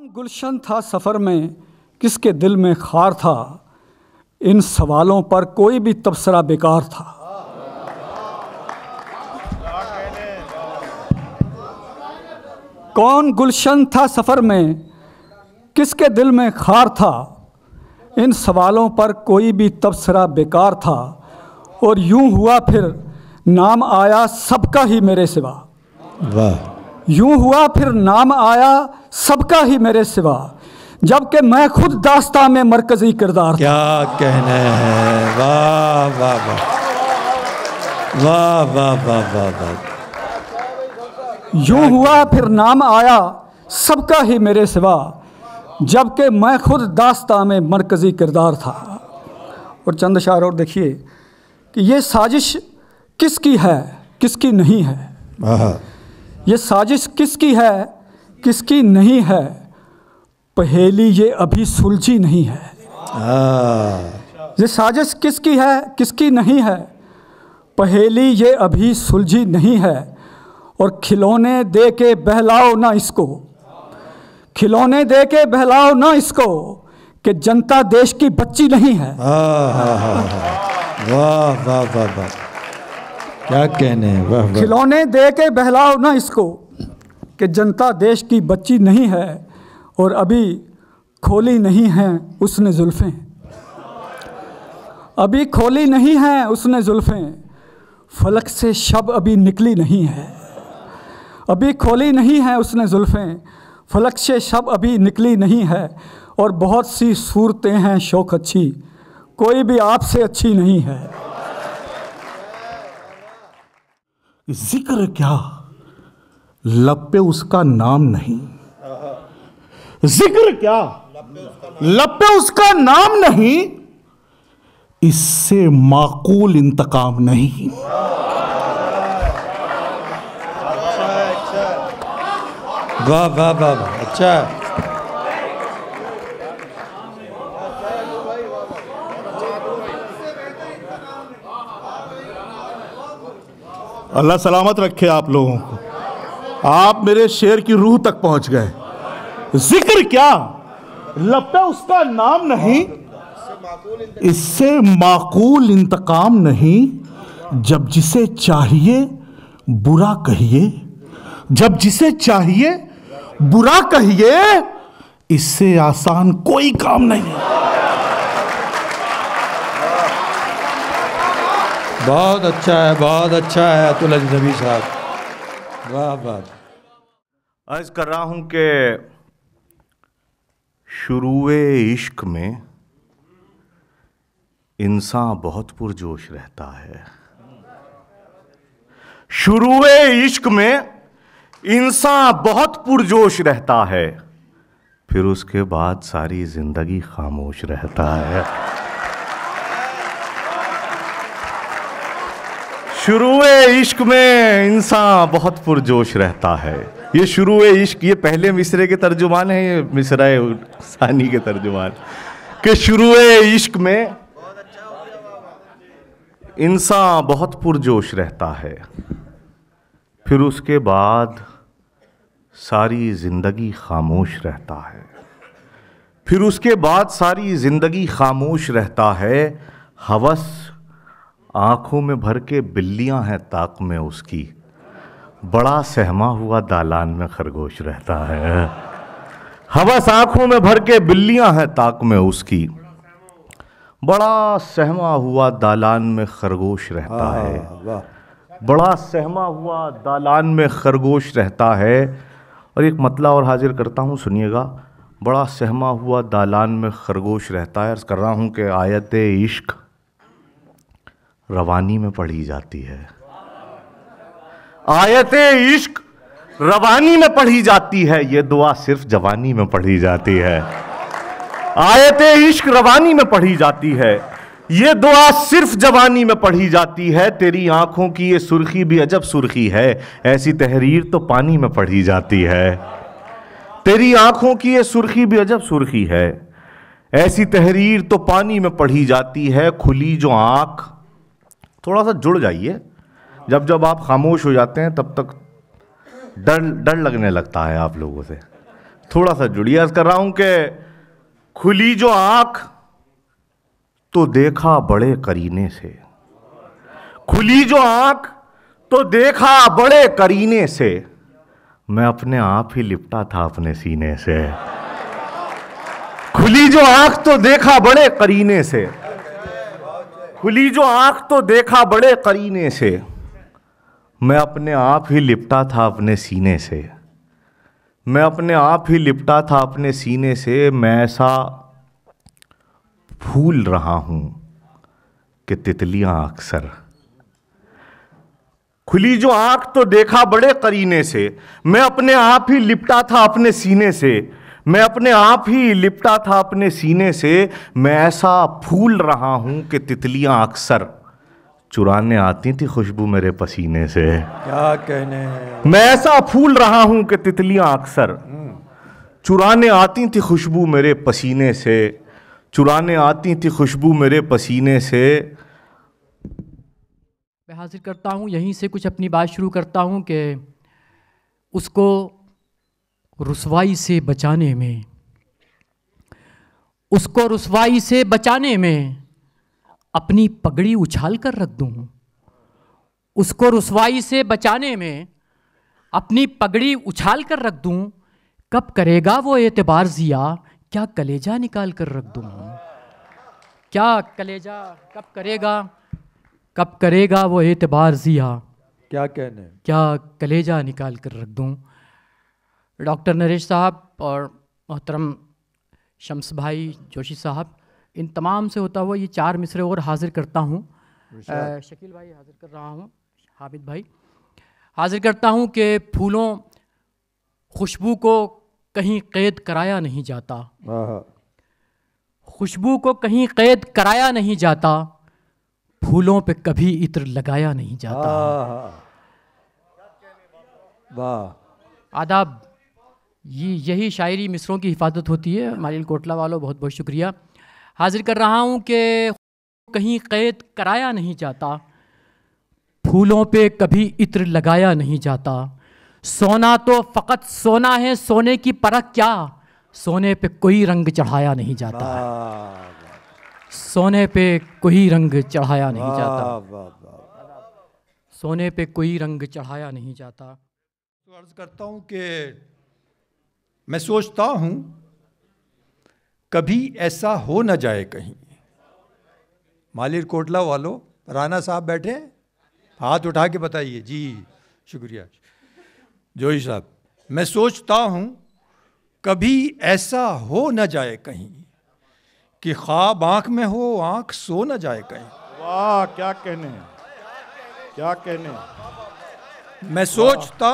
कौन गुलशन था सफ़र में, किसके दिल में खार था, इन सवालों पर कोई भी तबसरा बेकार था। कौन गुलशन था सफ़र में, किसके दिल में खार था, इन सवालों पर कोई भी तबसरा बेकार था। और यूं हुआ फिर नाम आया सबका ही मेरे सिवा। वाह। यूं हुआ फिर नाम आया सबका ही मेरे सिवा, जबकि मैं खुद दास्तां में मरकजी किरदार था। क्या कहने हैं। वाह वाह वाह वाह वाह वाह वाह वाह। यूं हुआ फिर नाम आया सबका ही मेरे सिवा, जबकि मैं खुद दास्तां में मरकजी किरदार था। और चंद शार और देखिए कि ये साजिश किसकी है किसकी नहीं है। ये साजिश किसकी है किसकी नहीं है, पहेली ये अभी सुलझी नहीं है। ये साजिश किसकी है किसकी नहीं है, पहेली ये अभी सुलझी नहीं है। और खिलौने दे के बहलाओ ना इसको, खिलौने दे के बहलाओ ना इसको, कि जनता देश की बच्ची नहीं है। वाह वाह वाह वाह। क्या कहने हैं। वाह वाह। खिलौने दे के बहलाओ ना इसको, कि जनता देश की बच्ची नहीं है। और अभी खोली नहीं है उसने जुल्फ़ें, अभी खोली नहीं है उसने जुल्फ़ें, फलक से शब अभी निकली नहीं है। अभी खोली नहीं है उसने जुल्फ़ें, फलक से शब अभी निकली नहीं है। और बहुत सी सूरतें हैं शौक अच्छी, कोई भी आपसे अच्छी नहीं है। जिक्र क्या लब पे उसका नाम नहीं, जिक्र क्या लब पे उसका नाम नहीं, इससे माकूल इंतकाम नहीं। वाह वाह वाह वाह। अच्छा। अल्लाह सलामत रखे आप लोगों को। आप मेरे शेर की रूह तक पहुंच गए। जिक्र क्या लब पे उसका नाम नहीं, इससे माकूल इंतकाम नहीं। जब जिसे चाहिए बुरा कहिए, जब जिसे चाहिए बुरा कहिए, इससे आसान कोई काम नहीं। बहुत अच्छा है, बहुत अच्छा है अतुल अजनबी साहब। वाह वाह। अर्ज कर रहा हूं कि शुरुए इश्क में इंसान बहुत पुरजोश रहता है। शुरुए इश्क में इंसान बहुत पुरजोश रहता है, फिर उसके बाद सारी जिंदगी खामोश रहता है। शुरुए इश्क में इंसान बहुत पुरजोश रहता है। ये शुरुए इश्क, ये पहले मिसरे के तर्जुमान है, ये मिसराए सानी के तर्जुमान, कि शुरुए इश्क में इंसान बहुत पुरजोश रहता है, फिर उसके बाद सारी जिंदगी खामोश रहता है। फिर उसके बाद सारी जिंदगी खामोश रहता है। हवस आंखों में भर के बिल्लियां हैं ताक में उसकी, बड़ा सहमा हुआ दालान में खरगोश रहता है। हवस आंखों में भर के बिल्लियां हैं ताक में उसकी, बड़ा सहमा हुआ दालान में खरगोश रहता है। बड़ा सहमा हुआ दालान में खरगोश रहता है। और एक मतला और हाजिर करता हूँ, सुनिएगा। बड़ा सहमा हुआ दालान में खरगोश रहता है। अर्ज़ कर रहा हूँ कि आयत इश्क रवानी में पढ़ी जाती है। आयत इश्क रवानी में पढ़ी जाती है, ये दुआ सिर्फ जवानी में पढ़ी जाती है। आयत इश्क रवानी में पढ़ी जाती है, ये दुआ सिर्फ जवानी में पढ़ी जाती है। तेरी आंखों की ये सुर्खी भी अजब सुर्खी है, ऐसी तहरीर तो पानी में पढ़ी जाती है। तेरी आंखों की ये सुर्खी भी अजब सुर्खी है, ऐसी तहरीर तो पानी में पढ़ी जाती है। खुली जो आंख, थोड़ा सा जुड़ जाइए, जब जब आप खामोश हो जाते हैं तब तक डर लगने लगता है आप लोगों से। थोड़ा सा जुड़िए। अर्ज कर रहा हूं कि खुली जो आंख तो देखा बड़े करीने से, खुली जो आंख तो देखा बड़े करीने से, मैं अपने आप ही लिपटा था अपने सीने से। खुली जो आंख तो देखा बड़े करीने से, खुली जो आंख तो देखा बड़े करीने से, मैं अपने आप ही लिपटा था अपने सीने से, मैं अपने आप ही लिपटा था अपने सीने से। मैं ऐसा फूल रहा हूं कि तितलियां अक्सर, खुली जो आंख तो देखा बड़े करीने से, मैं अपने आप ही लिपटा था अपने सीने से, मैं अपने आप ही लिपटा था अपने सीने से। मैं ऐसा फूल रहा हूं कि तितलियां अक्सर चुराने आती थी खुशबू मेरे पसीने से। क्या कहने। मैं ऐसा फूल रहा हूं कि तितलियां अक्सर चुराने आती थी खुशबू मेरे पसीने से, चुराने आती थी खुशबू मेरे पसीने से। मैं हाजिर करता हूँ, यहीं से कुछ अपनी बात शुरू करता हूँ कि उसको रुसवाई से बचाने में, उसको रुसवाई से बचाने में अपनी पगड़ी उछाल कर रख दूँ, उसको रुसवाई से बचाने में अपनी पगड़ी उछाल कर रख दूँ। कब करेगा वो एतबार जिया, क्या कलेजा निकाल कर रख दूँ, क्या कलेजा कब करेगा, कब करेगा वो एतबार जिया, क्या कहने। क्या कलेजा निकाल कर रख दूँ। डॉक्टर नरेश साहब और मोहतरम शम्स भाई जोशी साहब, इन तमाम से होता हुआ ये 4 मिसरे और हाजिर करता हूँ। शकील भाई हाजिर कर रहा हूँ, हामिद भाई हाजिर करता हूँ कि फूलों खुशबू को कहीं कैद कराया नहीं जाता, खुशबू को कहीं कैद कराया नहीं जाता, फूलों पे कभी इत्र लगाया नहीं जाता। वाह। आदाब। यही शायरी मिसरों की हिफाजत होती है। मालिल कोटला वालों बहुत बहुत शुक्रिया। हाजिर कर रहा हूँ कि कहीं कैद कराया नहीं जाता, फूलों पे कभी इत्र लगाया नहीं जाता। सोना तो फ़कत सोना है, सोने की परख क्या, सोने पे कोई रंग चढ़ाया नहीं जाता, सोने पे कोई रंग चढ़ाया नहीं जाता, सोने पे कोई रंग चढ़ाया नहीं जाता। तो अर्ज़ करता हूँ कि मैं सोचता हूँ कभी ऐसा हो न जाए कहीं। मालिर कोटला वालों, राना साहब बैठे हैं, हाथ उठा के बताइए। जी शुक्रिया। जोशी साहब, मैं सोचता हूँ कभी ऐसा हो न जाए कहीं कि ख्वाब आँख में हो, आँख सो न जाए कहीं। वाह, क्या कहने, क्या कहने। मैं सोचता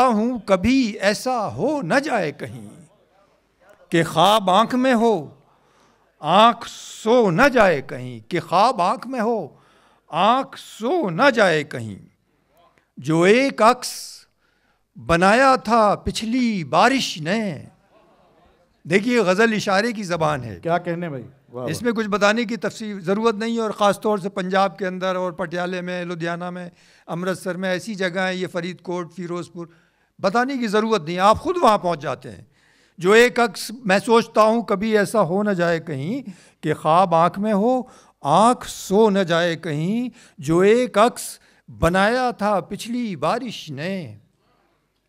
हूँ कभी ऐसा हो न जाए कहीं कि ख्वाब आँख में हो, आँख सो न जाए कहीं, कि ख्वाब आँख में हो, आँख सो न जाए कहीं। जो एक अक्स बनाया था पिछली बारिश ने। देखिए गज़ल इशारे की ज़बान है। क्या कहने भाई। वाह, इसमें कुछ बताने की तफसील ज़रूरत नहीं है। और ख़ास तौर से पंजाब के अंदर और पटियाले में, लुधियाना में, अमृतसर में ऐसी जगह हैं, ये फ़रीदकोट, फ़िरोज़पुर, बताने की ज़रूरत नहीं, आप ख़ुद वहाँ पहुँच जाते हैं। जो एक अक्स, मैं सोचता हूँ कभी ऐसा हो न जाए कहीं कि ख्वाब आँख में हो, आँख सो न जाए कहीं। जो एक अक्स बनाया था पिछली बारिश ने,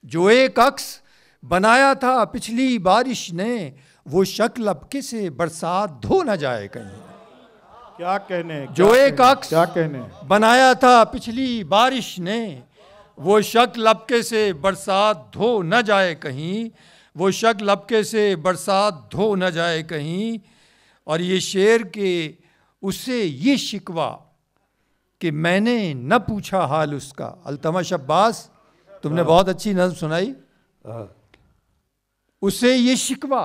जो एक अक्स बनाया था पिछली बारिश ने, वो शक्ल लपके से बरसात धो न जाए कहीं। क्या कहने। जो एक अक्स क्या कहने बनाया था पिछली बारिश ने, वो शक्ल लपके से बरसात धो न जाए कहीं, वो शक्ल लपके से बरसात धो न जाए कहीं। और ये शेर के उससे ये शिकवा कि मैंने न पूछा हाल उसका। अल्तमश अब्बास, तुमने बहुत अच्छी नज़्म सुनाई। उससे ये शिकवा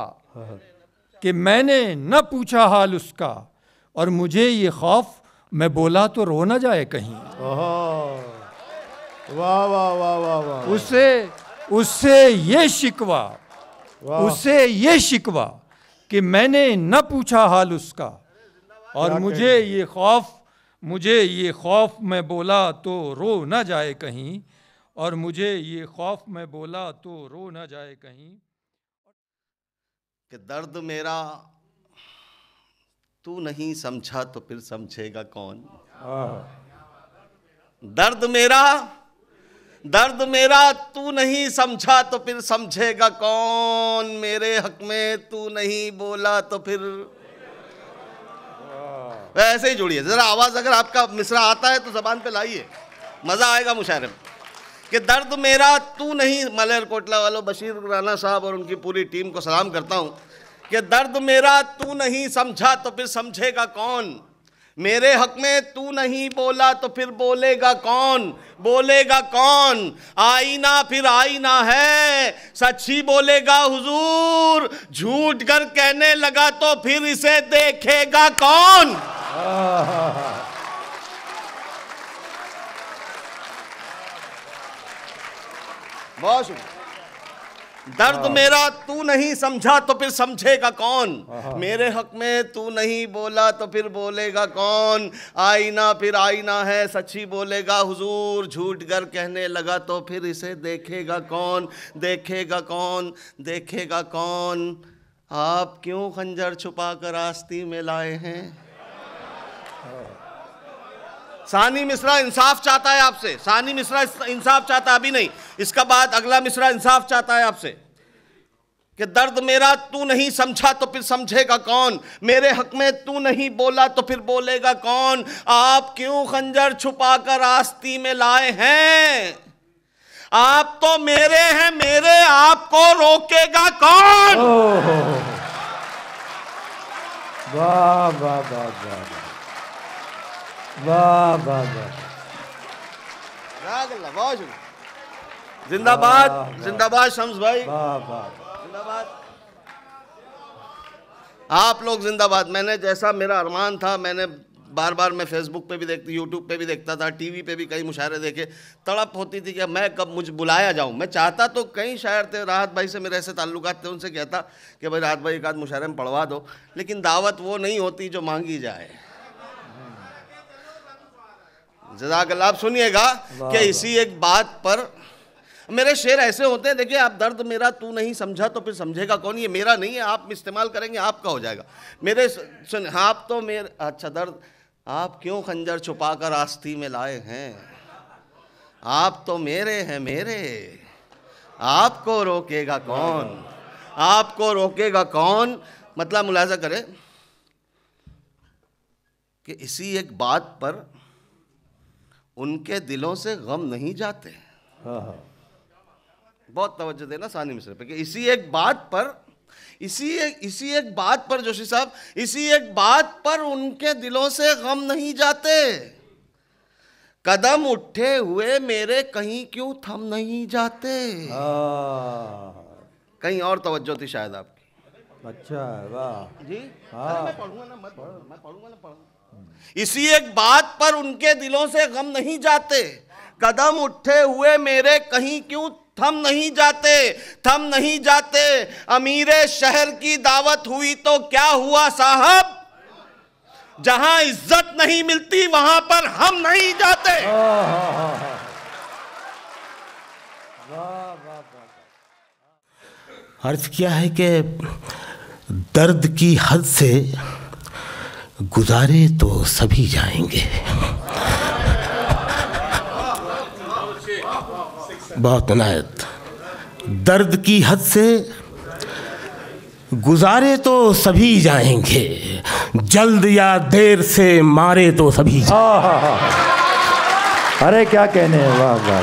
कि मैंने न पूछा हाल उसका, और मुझे ये खौफ मैं बोला तो रो न जाए कहीं। वाह वाह वाह वाह वाह। उससे ये शिकवा, उससे ये शिकवा कि मैंने न पूछा हाल उसका, और मुझे ये खौफ मैं बोला तो रो न जाए कहीं। और मुझे ये खौफ में बोला तो रो न जाए कहीं। कि दर्द मेरा तू नहीं समझा तो फिर समझेगा कौन। दर्द मेरा तू नहीं समझा तो फिर समझेगा कौन। मेरे हक में तू नहीं बोला तो फिर। ऐसे ही जोड़िए जरा आवाज, अगर आपका मिसरा आता है तो जबान पे लाइए, मजा आएगा मुशायरे में। कि दर्द मेरा तू नहीं, मालेरकोटला वालों, बशीर राणा साहब और उनकी पूरी टीम को सलाम करता हूं। कि दर्द मेरा तू नहीं समझा तो फिर समझेगा कौन। मेरे हक में तू नहीं बोला तो फिर बोलेगा कौन, बोलेगा कौन। आईना फिर आईना है, सच ही बोलेगा हुजूर। झूठ कर कहने लगा तो फिर इसे देखेगा कौन। बहुत शुक्रिया। दर्द मेरा तू नहीं समझा तो फिर समझेगा कौन। मेरे हक में तू नहीं बोला तो फिर बोलेगा कौन। आईना फिर आईना है, सच ही बोलेगा हुजूर। झूठ कर कहने लगा तो फिर इसे देखेगा कौन, देखेगा कौन, देखेगा कौन। आप क्यों खंजर छुपा कर आस्ती में लाए हैं। सानी मिश्रा इंसाफ चाहता है आपसे, सानी मिश्रा इंसाफ चाहता है, अभी नहीं, इसका बाद अगला मिश्रा इंसाफ चाहता है आपसे। कि दर्द मेरा तू नहीं समझा तो फिर समझेगा कौन। मेरे हक में तू नहीं बोला तो फिर बोलेगा कौन। आप क्यों खंजर छुपा कर आस्ती में लाए हैं। आप तो मेरे हैं मेरे, आपको रोकेगा कौन। वाह वाह वाह वाह वाह वाह वाह। जिंदाबाद जिंदाबाद शम्स भाई, वाह वाह। जिंदाबाद आप लोग, जिंदाबाद। मैंने जैसा मेरा अरमान था, मैंने बार बार मैं फेसबुक पे भी देखता, यूट्यूब पे भी देखता था, टीवी पे भी कई मुशायरे देखे। तड़प होती थी कि मैं कब मुझे बुलाया जाऊं। मैं चाहता तो कई शायर थे, राहत भाई से मेरे ऐसे ताल्लुकात थे, उनसे कहता कि भाई राहत भाई एक आध मुशायरे में पढ़वा दो, लेकिन दावत वो नहीं होती जो मांगी जाए। जज़ाकल्लाह। आप सुनिएगा कि इसी एक बात पर मेरे शेर ऐसे होते हैं। देखिए, आप दर्द मेरा तू नहीं समझा तो फिर समझेगा कौन, ये मेरा नहीं है, आप इस्तेमाल करेंगे आपका हो जाएगा। मेरे सुन, आप तो मेरे, अच्छा दर्द, आप क्यों खंजर छुपा कर आस्ती में लाए हैं। आप तो मेरे हैं मेरे, आपको रोकेगा कौन, आपको रोकेगा कौन। मतलब मुलाजा करें कि इसी एक बात पर उनके दिलों से गम नहीं जाते। बहुत तवज्जो देना सानी मिश्रा पे कि इसी एक बात पर, इसी एक बात पर जोशी साहब, इसी एक बात पर उनके दिलों से गम नहीं जाते। कदम उठे हुए मेरे कहीं क्यों थम नहीं जाते। कहीं और तवज्जो थी शायद आपकी। अच्छा, वाह जी। मैं पढ़ूंगा ना, मत पढ़ो, मैं पढ़ूंगा ना, पढ़ूंगा। इसी एक बात पर उनके दिलों से गम नहीं जाते। कदम उठे हुए मेरे कहीं क्यों थम नहीं जाते, थम नहीं जाते। अमीरे शहर की दावत हुई तो क्या हुआ साहब, जहां इज्जत नहीं मिलती वहां पर हम नहीं जाते। अर्ज किया है कि दर्द की हद से गुजारे तो सभी जाएंगे। बहुत इनायत। दर्द की हद से गुजारे तो सभी जाएंगे, जल्द या देर से मारे तो सभी जाएंगे। अरे क्या कहने हैं, वाह वाह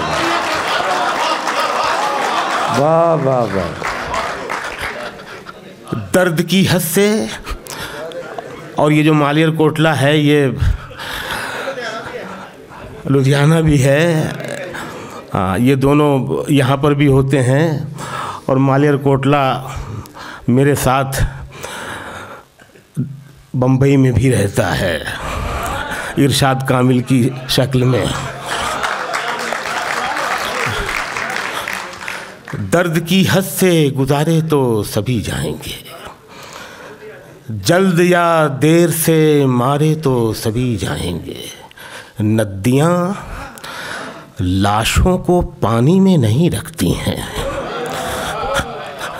वाह वाह वाह। दर्द की हद से, और ये जो मालेरकोटला है ये लुधियाना भी है, हाँ, ये दोनों यहाँ पर भी होते हैं। और मालेरकोटला मेरे साथ बम्बई में भी रहता है, इरशाद कामिल की शक्ल में। दर्द की हद से गुजारे तो सभी जाएंगे, जल्द या देर से मारे तो सभी जाएंगे। नदियाँ लाशों को पानी में नहीं रखती हैं।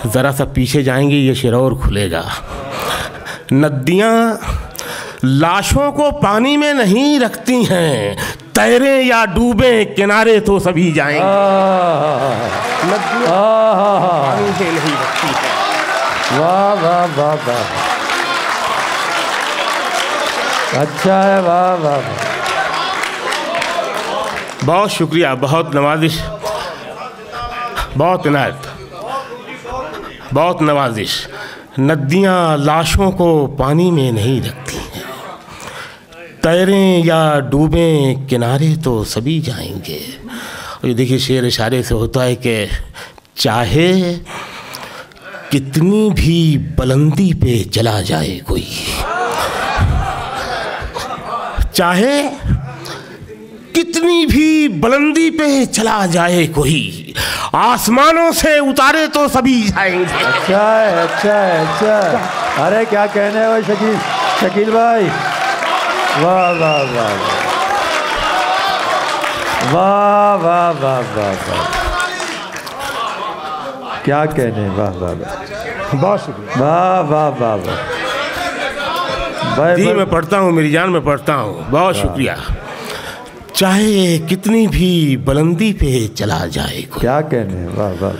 ज़रा सा पीछे जाएंगे ये शेर और खुलेगा। नदियाँ लाशों को पानी में नहीं रखती हैं, तैरे या डूबे किनारे तो सभी जाएंगे। नदियाँ पानी में नहीं रखती हैं। वाह वाह वाह वाह, अच्छा है, वाह वाह। बहुत शुक्रिया, बहुत नवाजिश, बहुत इनायत, बहुत नवाजिश। नदियाँ लाशों को पानी में नहीं रखती हैं, तैरें या डूबें किनारे तो सभी जाएंगे। और ये देखिए शेर इशारे से होता है कि चाहे कितनी भी बुलंदी पे चला जाए कोई, चाहे कितनी भी बुलंदी पे चला जाए कोई, आसमानों से उतारे तो सभी जाएंगे। अच्छा है, अच्छा है, अच्छा है। अरे क्या कहने हैं भाई शकील भाई, वाह वाह वाह वाह वाह वाह वाह वाह, क्या कहने, वाह वाह वाह, बहुत शुक्रिया, वाह वाह वाह वाह। जी मैं पढ़ता हूँ, मेरी जान में पढ़ता हूँ। बहुत शुक्रिया। चाहे कितनी भी बुलंदी पे चला जाए कोई, क्या कहने, वाह वाह,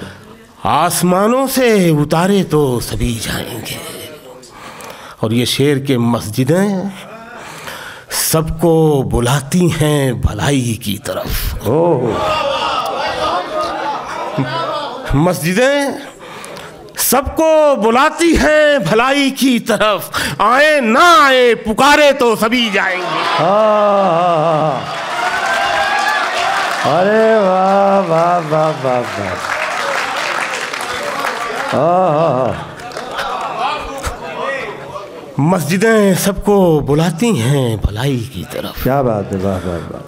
आसमानों से उतारे तो सभी जाएंगे। और ये शेर के मस्जिदें सबको बुलाती हैं भलाई की तरफ। मस्जिदें सबको बुलाती हैं भलाई की तरफ, आए ना आए पुकारे तो सभी जाएंगे। अरे वाह वाह वाह वाह वाह, मस्जिदें सबको बुलाती हैं भलाई की तरफ, क्या बात है, वाह वाह वाह।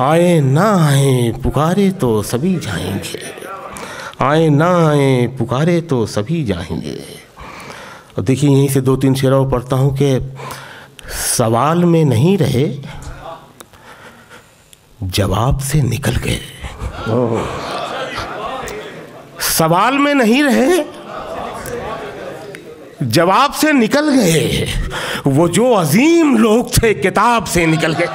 आए ना आए पुकारे तो सभी जाएंगे, आए ना आए पुकारे तो सभी जाएंगे। और देखिए यहीं से 2-3 शेरों पढ़ता हूँ कि सवाल में नहीं रहे जवाब से निकल गए। सवाल में नहीं रहे जवाब से निकल गए, वो जो अजीम लोग थे किताब से निकल गए।